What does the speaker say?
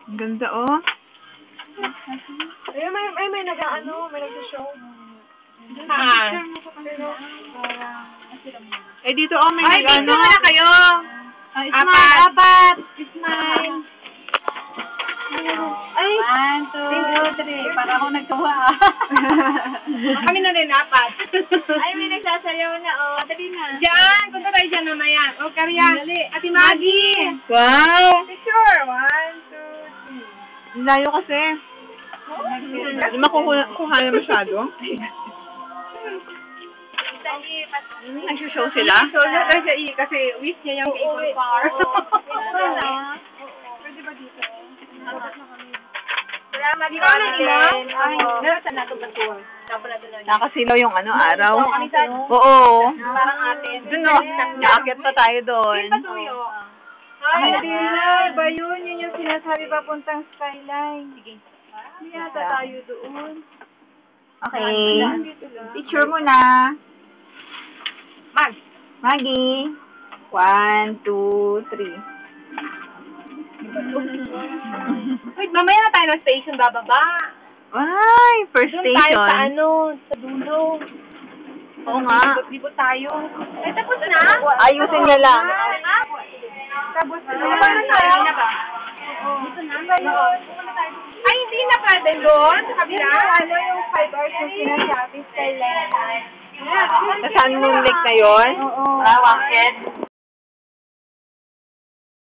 Ang ganda, oh. Ayun, may nag-ano, may nag-show. Eh, dito, oh, may Ay, dito nag-ano. na kayo. Apat. Smile. Ay! 1, 2, 3. Para ako nagtuwa. Kami na rin, apat. Ay, may nagsasayaw na, oh. Dali na. Diyan, punta tayo dyan mamaya. O, Karya. Ate Maggie. Wow! Picture. 1, 2, 3. Ang layo kasi. Hindi makukuha na masyado. Nag-show sila? So, kasi wish niya yung cable car. Pwede ba dito? Salamat, di ba na imo? Nasa nato ba tour? Nakasilaw yung ano, araw. Oo. Oo. Parang atin. Doon, no. Nakakit pa tayo doon. Ay, Dila, ba yun? Yun yung sinasabi papuntang skyline. Sige. Hindi yata tayo doon. Okay. Picture mo na. Maggie. 1, 2, 3. Wait, mamaya na tayo ng station bababa. Ay, first Doon tayo sa station. sa dulo. Oo nga. Libot tayo. Ay, tapos na? Ayusin niya lang. Tapos na. na ba? Ay, hindi na pwede doon? Sa kabila? Ano yung 5 hours yung sinasabi, skyline. Sa Sun Moon Lake na yun? Oo. Wakit.